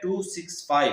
265,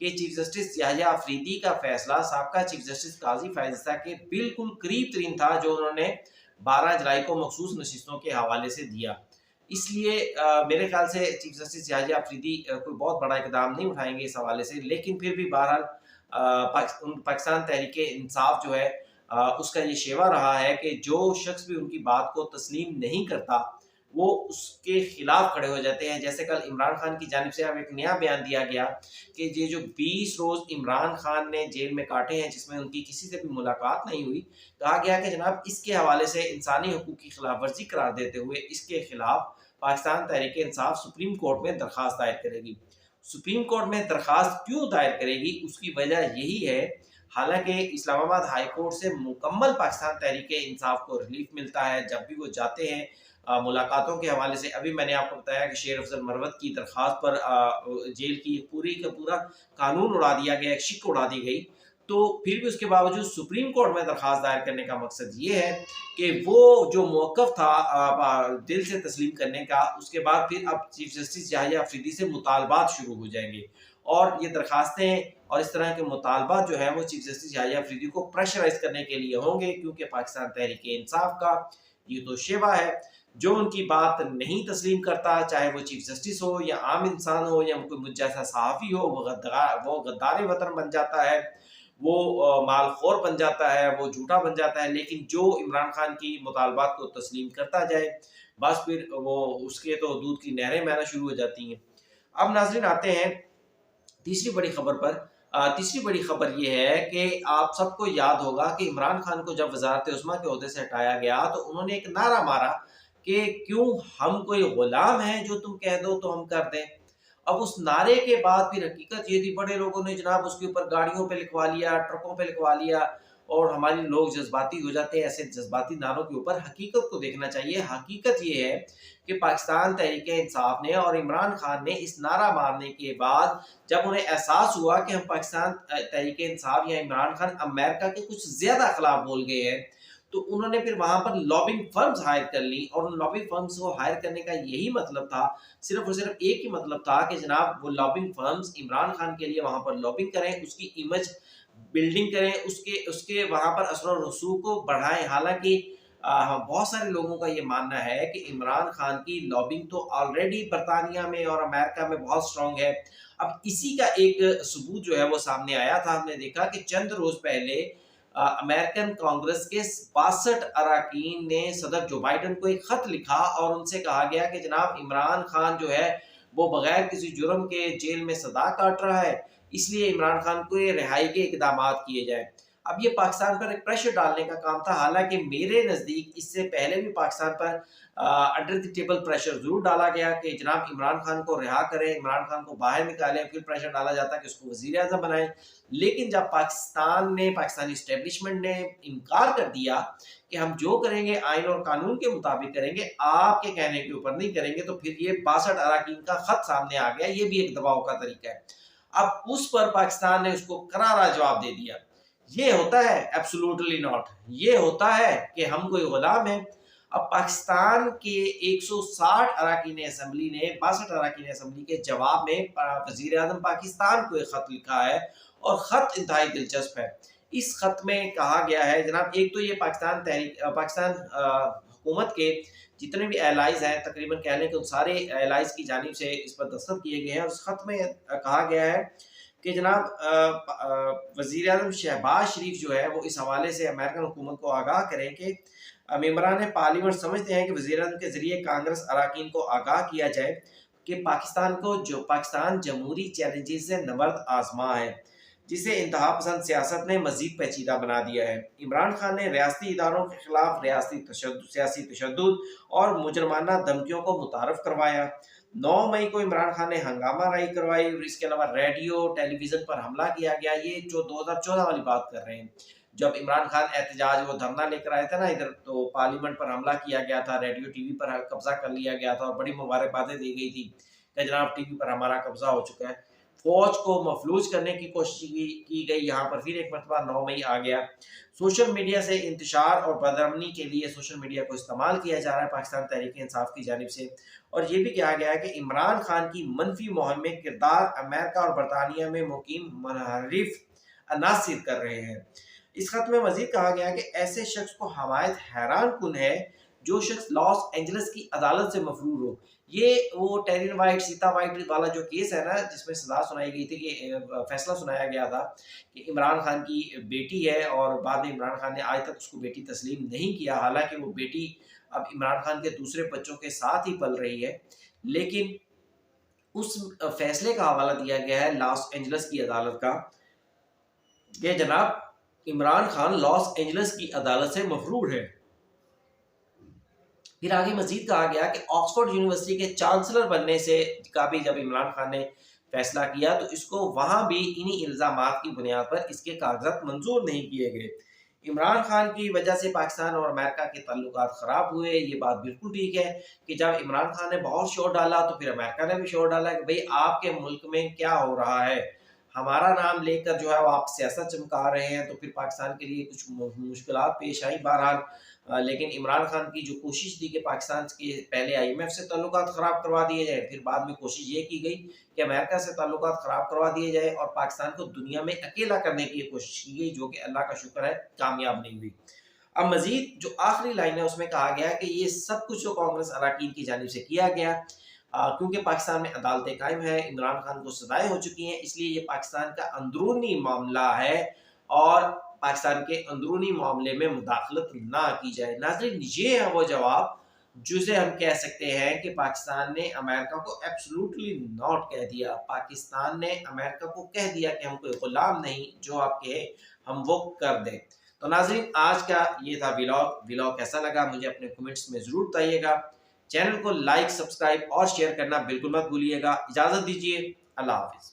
کہ chief justice یحییٰ آفریدی کا فیصلہ سابقہ چیف جسٹس قاضی فائز عیسیٰ کے بالکل قریب ترین تھا جو انہوں نے 12 جولائی کو مخصوص نشستوں کے حوالے سے دیا. اس لیے میرے خیال سے چیف جسٹس یحییٰ آفریدی کوئی بہت بڑا اقدام نہیں اٹھائیں گے اس حوالے سے، لیکن پھر بھی بہرحال پاکستان تحریک انصاف جو ہے اس کا یہ شیوا رہا ہے کہ جو شخص بھی ان کی بات کو تسلیم نہیں کرتا وہ اس کے خلاف کھڑے ہو جاتے ہیں. جیسے کل عمران خان کی جانب سے اب ایک نیا بیان دیا گیا کہ یہ جو 20 روز عمران خان نے جیل میں کاٹے ہیں جس میں ان کی کسی سے بھی ملاقات نہیں ہوئی، کہا گیا کہ جناب اس کے حوالے سے انسانی حقوق کی خلاف ورزی قرار دیتے ہوئے اس کے خلاف پاکستان تحریک انصاف سپریم کورٹ میں درخواست دائر کرے گی. سپریم کورٹ میں درخواست کیوں دائر کرے گی؟ اس کی وجہ یہی ہے، حالانکہ اسلام آباد ہائی کورٹ سے مکمل پاکستان تحریک انصاف کو ریلیف ملتا ہے جب بھی وہ جاتے ہیں ملاقاتوں کے حوالے سے. ابھی میں نے آپ کو بتایا کہ شیر افضل مروت کی درخواست پر جیل کی پوری کا پورا قانون اڑا دیا گیا، ایک شک اڑا دی گئی. تو پھر بھی اس کے باوجود سپریم کورٹ میں درخواست دائر کرنے کا مقصد یہ ہے کہ وہ جو موقف تھا دل سے تسلیم کرنے کا، اس کے بعد پھر اب چیف جسٹس یحییٰ آفریدی سے مطالبات شروع ہو جائیں گے، اور یہ درخواستیں اور اس طرح کے مطالبات جو ہیں وہ چیف جسٹس یحییٰ آفریدی کو پریشرائز کرنے کے لیے ہوں گے، کیونکہ پاکستان تحریک انصاف کا یہ تو شیوا ہے جو ان کی بات نہیں تسلیم کرتا، چاہے وہ چیف جسٹس ہو یا عام انسان ہو یا کوئی مجھ جیسا صحافی ہو، وہ غدار وطن بن جاتا ہے، وہ مال خور بن جاتا ہے، وہ جھوٹا بن جاتا ہے. لیکن جو عمران خان کی مطالبات کو تسلیم کرتا جائے بس پھر وہ اس کے تو دودھ کی نہریں بہنا شروع ہو جاتی ہیں. اب ناظرین آتے ہیں تیسری بڑی خبر پر. تیسری بڑی خبر یہ ہے کہ آپ سب کو یاد ہوگا کہ عمران خان کو جب وزارت عظمیٰ کے عہدے سے ہٹایا گیا تو انہوں نے ایک نعرہ مارا کہ کیوں ہم کوئی غلام ہیں جو تم کہہ دو تو ہم کر دیں. اب اس نعرے کے بعد پھر حقیقت یہ تھی، بڑے لوگوں نے جناب اس کے اوپر گاڑیوں پہ لکھوا لیا، ٹرکوں پہ لکھوا لیا، اور ہمارے لوگ جذباتی ہو جاتے ہیں ایسے جذباتی نعروں کے اوپر. حقیقت کو دیکھنا چاہیے. حقیقت یہ ہے کہ پاکستان تحریک انصاف نے اور عمران خان نے اس نعرہ مارنے کے بعد جب انہیں احساس ہوا کہ ہم پاکستان تحریک انصاف یا عمران خان امریکہ کے کچھ زیادہ خلاف بول گئے ہیں، تو انہوں نے پھر وہاں پر لابنگ فرمز ہائر کر لی. اور ان لابنگ فرمز کو ہائر کرنے کا یہی مطلب تھا، صرف اور صرف ایک ہی مطلب تھا کہ جناب وہ لابنگ فرمز عمران خان کے لیے وہاں پر لابنگ کریں، اس کی امیج بلڈنگ کریں، اس کے وہاں پر اثر و رسوخ کو بڑھائیں. حالانکہ بہت سارے لوگوں کا یہ ماننا ہے کہ عمران خان کی لابنگ تو آلریڈی برطانیہ میں اور امریکہ میں بہت سٹرونگ ہے. اب اسی کا ایک ثبوت جو ہے وہ سامنے آیا تھا. ہم نے دیکھا کہ چند روز پہلے امریکن کانگریس کے 62 اراکین نے صدر جو بائیڈن کو ایک خط لکھا اور ان سے کہا گیا کہ جناب عمران خان جو ہے وہ بغیر کسی جرم کے جیل میں سزا کاٹ رہا ہے، اس لیے عمران خان کو یہ رہائی کے اقدامات کیے جائیں. اب یہ پاکستان پر ایک پریشر ڈالنے کا کام تھا. حالانکہ میرے نزدیک اس سے پہلے بھی پاکستان پر انڈر دی ٹیبل پریشر ضرور ڈالا گیا کہ جناب عمران خان کو رہا کریں، عمران خان کو باہر نکالیں. پھر پریشر ڈالا جاتا کہ اس کو وزیر اعظم بنائیں. لیکن جب پاکستانی اسٹیبلشمنٹ نے انکار کر دیا کہ ہم جو کریں گے آئین اور قانون کے مطابق کریں گے، آپ کے کہنے کے اوپر نہیں کریں گے، تو پھر یہ 62 اراکین کا خط سامنے آ گیا. یہ بھی ایک دباؤ کا طریقہ ہے. اب اس پر پاکستان نے اس کو کرارا جواب دے دیا. یہ ہوتا ہے ایبسولوٹلی ناٹ. یہ ہوتا ہے کہ ہم کوئی غلام ہیں. اب پاکستان کے 160 اراکین اسمبلی نے 62 اراکین اسمبلی کے جواب میں وزیر اعظم پاکستان کو ایک خط لکھا ہے، اور خط انتہائی دلچسپ ہے. اس خط میں کہا گیا ہے جناب، ایک تو یہ پاکستان حکومت کے جتنے بھی ایلائز ہیں، تقریباً کہہ لیں کہ ان سارے ایلائز کی جانب سے اس پر دستخط کیے گئے ہیں. اور اس خط میں کہا گیا ہے کہ جناب وزیر اعظم شہباز شریف جو ہے وہ اس حوالے سے امریکن حکومت کو آگاہ کریں کہ ممبران پارلیمنٹ سمجھتے ہیں کہ وزیر اعظم کے ذریعے کانگریس اراکین کو آگاہ کیا جائے کہ پاکستان جمہوری چیلنجز سے نبرد آزما ہے، جسے انتہا پسند سیاست نے مزید پیچیدہ بنا دیا ہے. عمران خان نے ریاستی اداروں کے خلاف سیاسی تشدد اور مجرمانہ دھمکیوں کو متعارف کروایا. 9 مئی کو عمران خان نے ہنگامہ رائی کروائی، اور اس کے علاوہ ریڈیو ٹیلی ویژن پر حملہ کیا گیا. یہ جو 2014 والی بات کر رہے ہیں، جب عمران خان احتجاج وہ دھرنا لے کر آئے تھے نا ادھر، تو پارلیمنٹ پر حملہ کیا گیا تھا، ریڈیو ٹی وی پر قبضہ کر لیا گیا تھا، اور بڑی مبارکبادیں دی گئی تھی کہ جناب ٹی وی پر ہمارا قبضہ ہو چکا ہے. فوج کو مفلوج کرنے کی کوشش کی گئی. یہاں پر پھر ایک مرتبہ 9 مئی آ گیا. سوشل میڈیا سے انتشار اور بدامنی کے لیے سوشل میڈیا کو استعمال کیا جا رہا ہے پاکستان تحریک انصاف کی جانب سے. اور یہ بھی کہا گیا ہے کہ عمران خان کی منفی مہم میں کردار امریکہ اور برطانیہ میں مقیم منحرف عناصر کر رہے ہیں. اس خط میں مزید کہا گیا کہ ایسے شخص کو حمایت حیران کن ہے جو شخص لاس اینجلس کی عدالت سے مفرور ہو. یہ وہ ٹیرین وائٹ سیتا وائٹ والا جو کیس ہے نا، جس میں سزا سنائی گئی تھی، کہ فیصلہ سنایا گیا تھا کہ عمران خان کی بیٹی ہے، اور بعد میں عمران خان نے آج تک اس کو بیٹی تسلیم نہیں کیا، حالانکہ وہ بیٹی اب عمران خان کے دوسرے بچوں کے ساتھ ہی پل رہی ہے. لیکن اس فیصلے کا حوالہ دیا گیا ہے لاس اینجلس کی عدالت کا کہ جناب عمران خان لاس اینجلس کی عدالت سے مفرور ہے. پھر آگے مزید کہا گیا کہ آکسفورڈ یونیورسٹی کے چانسلر بننے سے کا بھی جب عمران خان نے فیصلہ کیا تو اس کو وہاں بھی انہی الزامات کی بنیاد پر اس کے کاغذات منظور نہیں کیے گئے. عمران خان کی وجہ سے پاکستان اور امریکہ کے تعلقات خراب ہوئے. یہ بات بالکل ٹھیک ہے کہ جب عمران خان نے بہت شور ڈالا تو پھر امریکہ نے بھی شور ڈالا کہ بھئی آپ کے ملک میں کیا ہو رہا ہے، ہمارا نام لے کر جو ہے وہ آپ سیاست چمکا رہے ہیں. تو پھر پاکستان کے لیے کچھ مشکلات پیش آئی بہرحال. لیکن عمران خان کی جو کوشش تھی کہ پاکستان کے پہلے IMF سے تعلقات خراب کروا دیے جائے، پھر بعد میں کوشش یہ کی گئی کہ امریکہ سے تعلقات خراب کروا دیے جائے اور پاکستان کو دنیا میں اکیلا کرنے کی کوشش کی گئی، جو کہ اللہ کا شکر ہے کامیاب نہیں ہوئی. اب مزید جو آخری لائن ہے اس میں کہا گیا کہ یہ سب کچھ جو کانگریس اراکین کی جانب سے کیا گیا، کیونکہ پاکستان میں عدالتیں قائم ہیں، عمران خان کو سزائیں ہو چکی ہیں، اس لیے یہ پاکستان کا اندرونی معاملہ ہے اور پاکستان کے اندرونی معاملے میں مداخلت نہ کی جائے. ناظرین، یہ ہے وہ جواب جسے ہم کہہ سکتے ہیں کہ پاکستان نے امریکہ کو ایبسولوٹلی ناٹ کہہ دیا. پاکستان نے امریکہ کو کہہ دیا کہ ہم کوئی غلام نہیں، جو آپ کہے ہم وہ کر دیں. تو ناظرین، آج کا یہ تھا ویلاگ کیسا لگا مجھے اپنے کمنٹس میں ضرور بتائیے گا. چینل کو لائک، سبسکرائب اور شیئر کرنا بالکل مت بھولیے گا. اجازت دیجیے، اللہ حافظ.